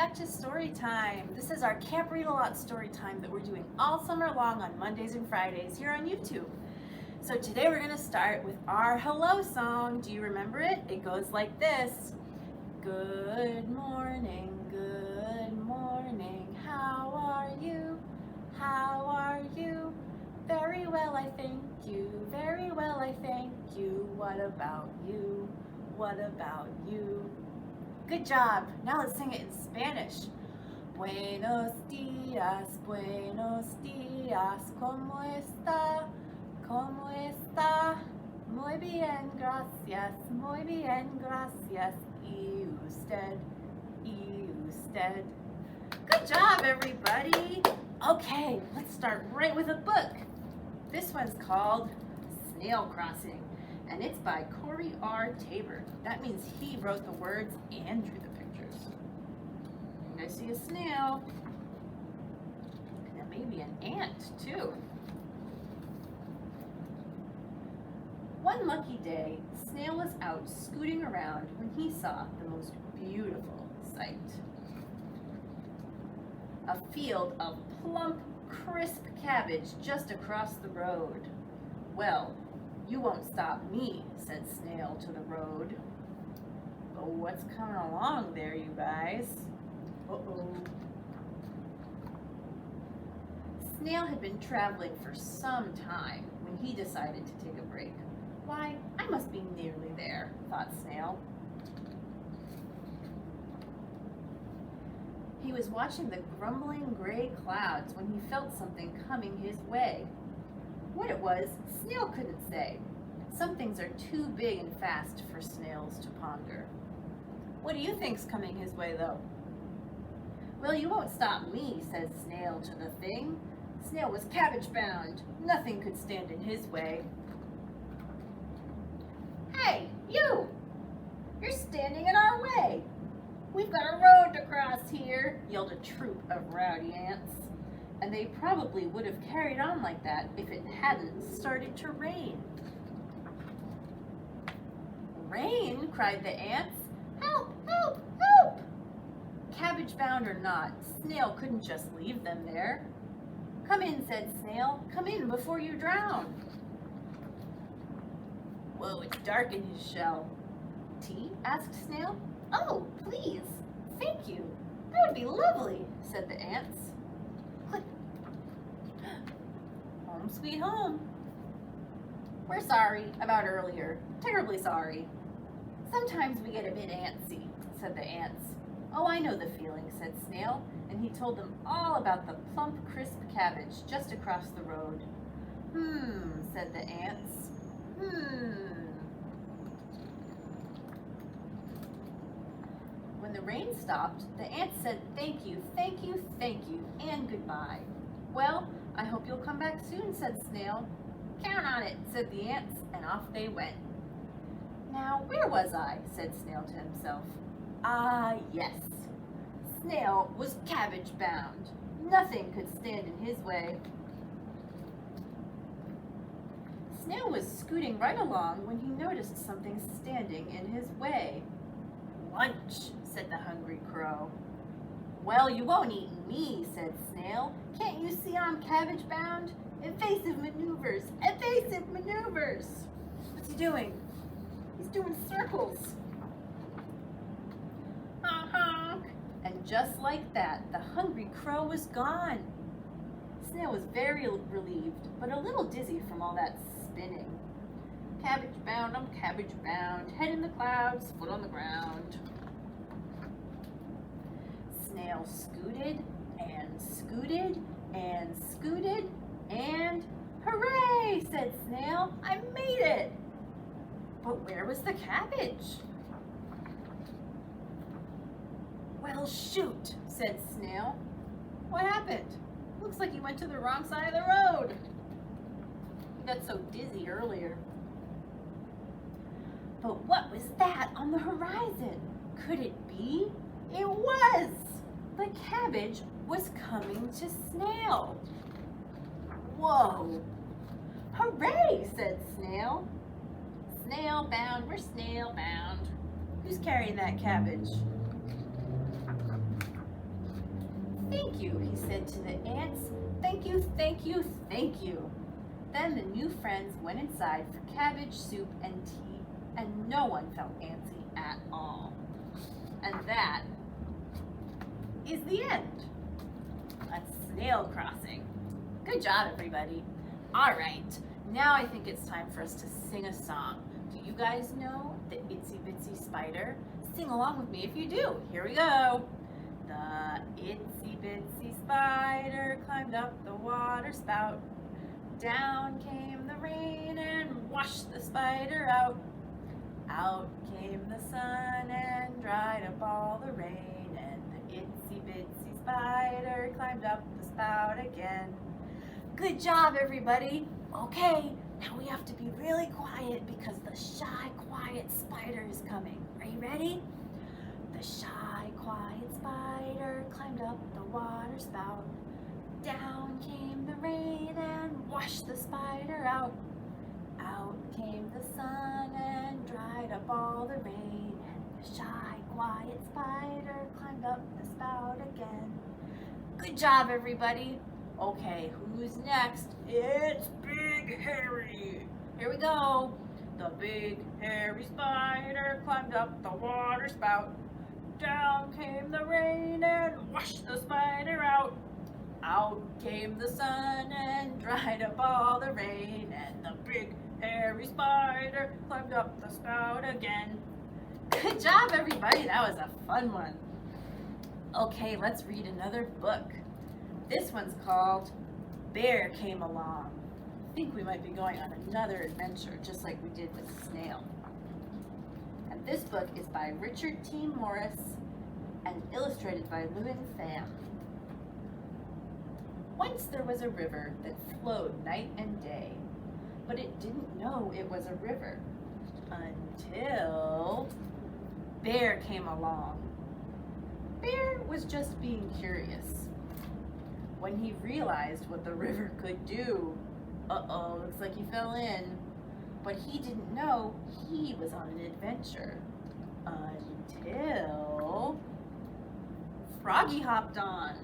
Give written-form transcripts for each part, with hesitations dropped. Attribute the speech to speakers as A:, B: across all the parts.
A: back to story time. This is our Camp Read a Lot story time that we're doing all summer long on Mondays and Fridays here on YouTube. So today we're going to start with our hello song. Do you remember it? It goes like this. Good morning, how are you? How are you? Very well, I thank you. Very well, I thank you. What about you? What about you? Good job. Now let's sing it in Spanish. Buenos días, ¿cómo está? ¿Cómo está? Muy bien, gracias, muy bien, gracias. ¿Y usted? ¿Y usted? Good job, everybody. Okay, let's start right with a book. This one's called Snail Crossing, and it's by Corey R. Tabor. That means he wrote the words and drew the pictures. And I see a snail, and maybe an ant too. One lucky day, Snail was out scooting around when he saw the most beautiful sight. A field of plump, crisp cabbage just across the road. Well, you won't stop me, said Snail to the road. Oh, what's coming along there, you guys? Uh-oh. Snail had been traveling for some time when he decided to take a break. Why, I must be nearly there, thought Snail. He was watching the grumbling gray clouds when he felt something coming his way. What it was, Snail couldn't say. Some things are too big and fast for snails to ponder. What do you think's coming his way, though? Well, you won't stop me, said Snail to the thing. Snail was cabbage-bound. Nothing could stand in his way. Hey, you! You're standing in our way! We've got a road to cross here, yelled a troop of rowdy ants. And they probably would have carried on like that if it hadn't started to rain. Rain, cried the ants. Help, help, help! Cabbage-bound or not, Snail couldn't just leave them there. Come in, said Snail. Come in before you drown. Whoa, it's dark in his shell. Tea? Asked Snail. Oh, please. Thank you. That would be lovely, said the ants. Click. Home sweet home. We're sorry about earlier. Terribly sorry. Sometimes we get a bit antsy, said the ants. Oh, I know the feeling, said Snail, and he told them all about the plump, crisp cabbage just across the road. Said the ants. When the rain stopped, the ants said thank you, thank you, thank you, and goodbye. Well, I hope you'll come back soon, said Snail. Count on it, said the ants, and off they went. Now, where was I? Said Snail to himself. Ah, yes. Snail was cabbage-bound. Nothing could stand in his way. Snail was scooting right along when he noticed something standing in his way. Lunch, said the hungry crow. Well, you won't eat me, said Snail. Can't you see I'm cabbage-bound? Evasive maneuvers, evasive maneuvers. What's he doing? He's doing circles. Honk, honk. And just like that, the hungry crow was gone. Snail was very relieved, but a little dizzy from all that spinning. Cabbage-bound, I'm cabbage-bound, head in the clouds, foot on the ground. Snail scooted and scooted and scooted, and hooray, said Snail, I made it. But where was the cabbage? Well, shoot, said Snail. What happened? Looks like you went to the wrong side of the road. You got so dizzy earlier. But what was that on the horizon? Could it be? It was! The cabbage was coming to Snail. Whoa! Hooray, said Snail. Snail bound, we're snail bound. Who's carrying that cabbage? "Thank you," he said to the ants. "Thank you, thank you, thank you." Then the new friends went inside for cabbage soup and tea, and no one felt antsy at all. And that is the end. A snail crossing. Good job, everybody. All right, now I think it's time for us to sing a song. Do you guys know the Itsy Bitsy Spider? Sing along with me if you do. Here we go. The itsy bitsy spider climbed up the water spout. Down came the rain and washed the spider out. Out came the sun and dried up all the rain, and the itsy bitsy spider climbed up the spout again. Good job, everybody. Okay, now we have to be really quiet because the shy, quiet spider is coming. Are you ready? The shy, quiet spider climbed up the water spout. Down came the rain and washed the spider out. Out came the sun and dried up all the rain, and the shy, quiet spider climbed up the spout again. Good job, everybody. Okay, who's next? It's Big Hairy. Here we go. The big hairy spider climbed up the water spout. Down came the rain and washed the spider out. Out came the sun and dried up all the rain, and the big hairy spider climbed up the spout again. Good job, everybody. That was a fun one. Okay, let's read another book. This one's called Bear Came Along. I think we might be going on another adventure, just like we did with Snail. And this book is by Richard T. Morris and illustrated by Lewin Pham. Once there was a river that flowed night and day, but it didn't know it was a river until Bear came along. Bear was just being curious. When he realized what the river could do, looks like he fell in. But he didn't know he was on an adventure until Froggy hopped on.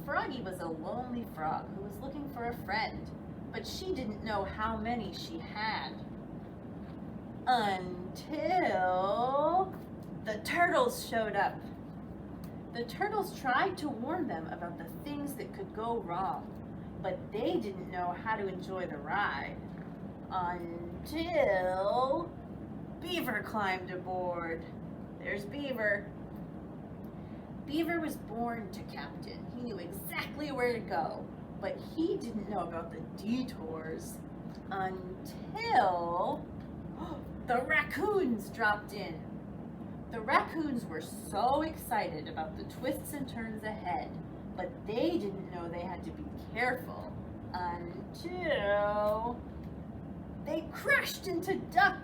A: Froggy was a lonely frog who was looking for a friend, but she didn't know how many she had. Until the turtles showed up. The turtles tried to warn them about the things that could go wrong, but they didn't know how to enjoy the ride. Until Beaver climbed aboard. There's Beaver. Beaver was born to captain. He knew exactly where to go, but he didn't know about the detours until the raccoons dropped in. The raccoons were so excited about the twists and turns ahead, but they didn't know they had to be careful until they crashed into Duck.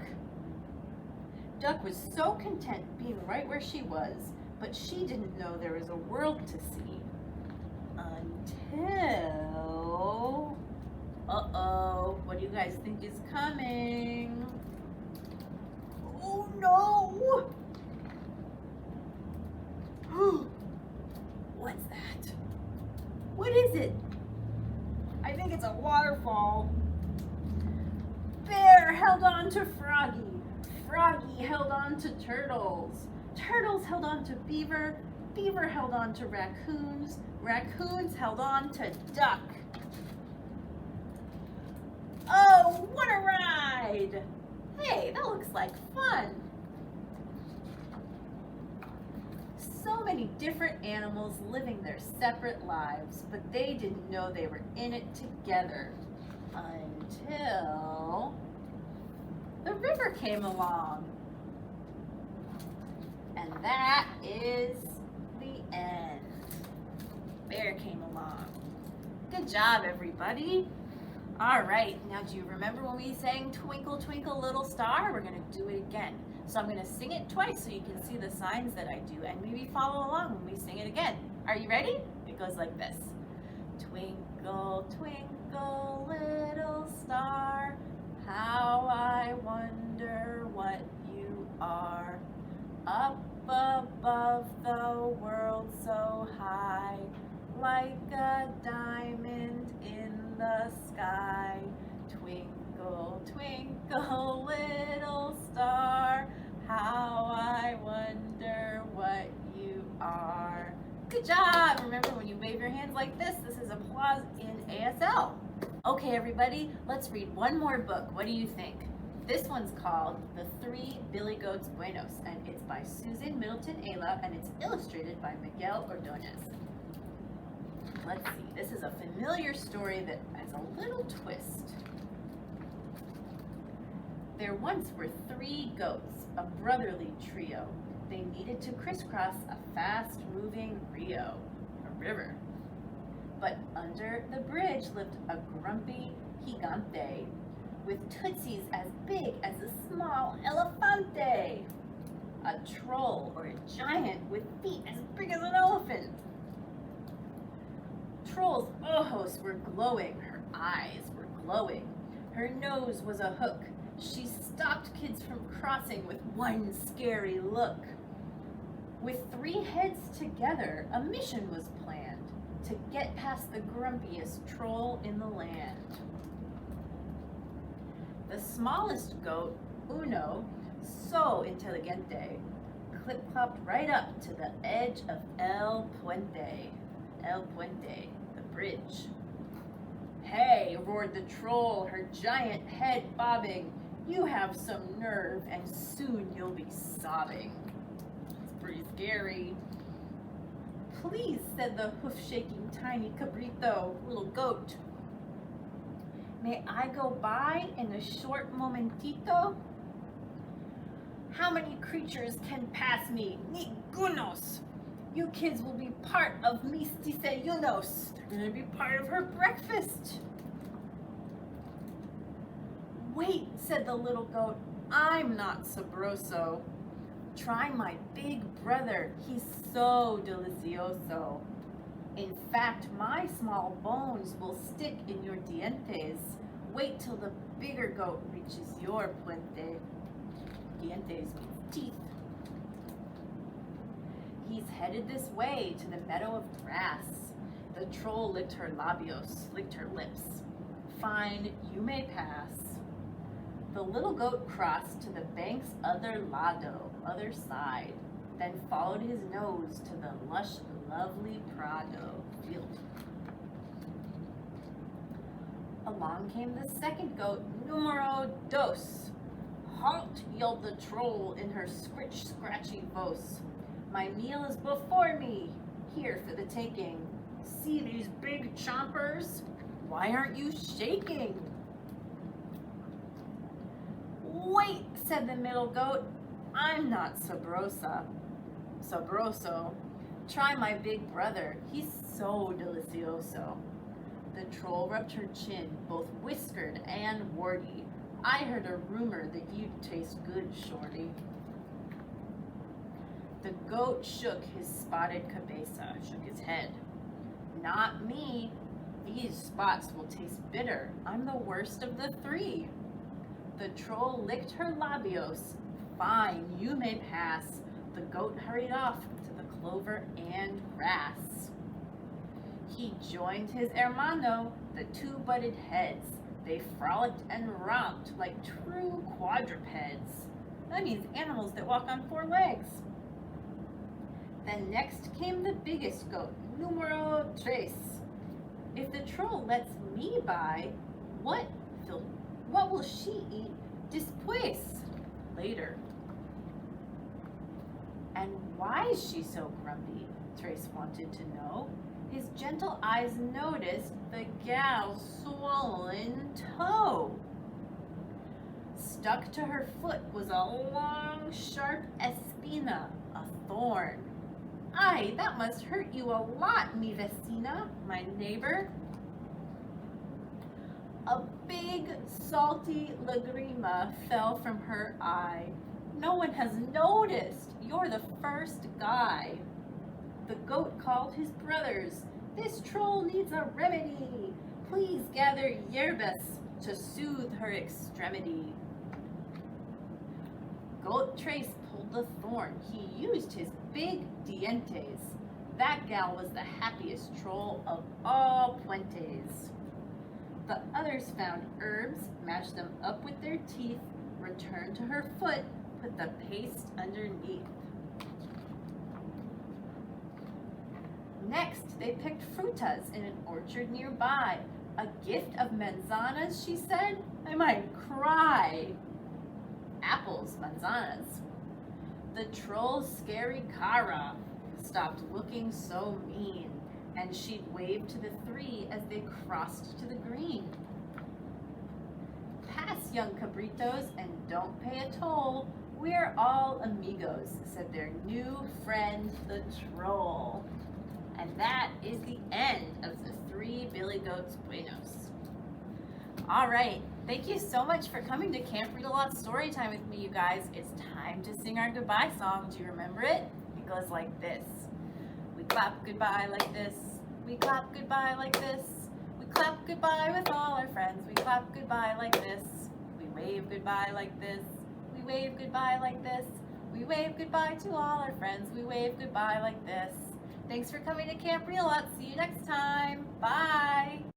A: Duck was so content being right where she was, but she didn't know there was a world to see until... what do you guys think is coming? Oh no! What's that? What is it? I think it's a waterfall. Bear held on to Froggy. Froggy held on to Turtles. Turtles held on to Beaver. Beaver held on to Raccoons. Raccoons held on to Duck. Oh, what a ride! Hey, that looks like fun. So many different animals living their separate lives, but they didn't know they were in it together until the river came along. And that is the end. Bear came along. Good job, everybody. All right, now do you remember when we sang Twinkle, Twinkle, Little Star? We're gonna do it again. So I'm gonna sing it twice so you can see the signs that I do and maybe follow along when we sing it again. Are you ready? It goes like this. Twinkle, twinkle, little star, how I wonder what you are. Up above the world so high, like a diamond in the sky. Twinkle, twinkle, little star, how I wonder what you are. Good job! Remember, when you wave your hands like this is applause in ASL. Okay, everybody, let's read one more book. What do you think? This one's called The Three Billy Goats Buenos, and it's by Susan Middleton Ayla, and it's illustrated by Miguel Ordonez. Let's see, this is a familiar story that has a little twist. There once were 3 goats, a brotherly trio. They needed to crisscross a fast-moving rio, a river. But under the bridge lived a grumpy gigante, with tootsies as big as a small elefante. A troll, or a giant, with feet as big as an elephant. Troll's ojos were glowing, her eyes were glowing. Her nose was a hook. She stopped kids from crossing with one scary look. With 3 heads together, a mission was planned to get past the grumpiest troll in the land. The smallest goat, Uno, so inteligente, clip-clopped right up to the edge of El Puente, the bridge. Hey, roared the troll, her giant head bobbing, you have some nerve and soon you'll be sobbing. It's pretty scary. Please, said the hoof-shaking tiny cabrito, little goat. May I go by in a short momentito? How many creatures can pass me? Ningunos! You kids will be part of mis desayunos. They're gonna be part of her breakfast. Wait, said the little goat, I'm not sabroso. Try my big brother, he's so delicioso. In fact, my small bones will stick in your dientes. Wait till the bigger goat reaches your puente. Dientes means teeth. He's headed this way to the meadow of grass. The troll licked her labios, licked her lips. Fine, you may pass. The little goat crossed to the bank's other lado, other side, then followed his nose to the lush, lovely Prado field. Along came the second goat, numero dos. Halt, yelled the troll in her scritch-scratchy voice. My meal is before me, here for the taking. See these big chompers? Why aren't you shaking? Wait, said the middle goat, I'm not sabroso. Try my big brother, he's so delicioso. The troll rubbed her chin, both whiskered and warty. I heard a rumor that you'd taste good, shorty. The goat shook his spotted cabeza, shook his head. Not me. These spots will taste bitter. I'm the worst of the 3. The troll licked her labios. Fine, you may pass. The goat hurried off to the clover and grass. He joined his hermano, the 2 butted heads. They frolicked and romped like true quadrupeds. That means animals that walk on 4 legs. Then next came the biggest goat, numero tres. If the troll lets me by, what will she eat después, later? And why is she so grumpy? Trace wanted to know. His gentle eyes noticed the gal's swollen toe. Stuck to her foot was a long, sharp espina, a thorn. Ay, that must hurt you a lot, mi vecina, my neighbor. A big, salty lagrima fell from her eye. No one has noticed. You're the first guy. The goat called his brothers. This troll needs a remedy. Please gather yerbas to soothe her extremity. Goat Trace pulled pulled the thorn. He used his big dientes. That gal was the happiest troll of all Puentes. The others found herbs, mashed them up with their teeth, returned to her foot, put the paste underneath. Next, they picked frutas in an orchard nearby. A gift of manzanas, she said. I might cry. Apples, manzanas. The troll's scary cara stopped looking so mean, and she'd wave to the three as they crossed to the green. Pass, young cabritos, and don't pay a toll. We're all amigos, said their new friend, the troll. And that is the end of the Three Billy Goats Buenos. All right, thank you so much for coming to Camp Read a Lot Storytime with me, you guys. It's time to sing our goodbye song. Do you remember it? It goes like this. We clap goodbye like this. We clap goodbye like this. We clap goodbye with all our friends. We clap goodbye like this. We wave goodbye like this. We wave goodbye like this. We wave goodbye to all our friends. We wave goodbye like this. Thanks for coming to Camp Read a Lot. See you next time. Bye.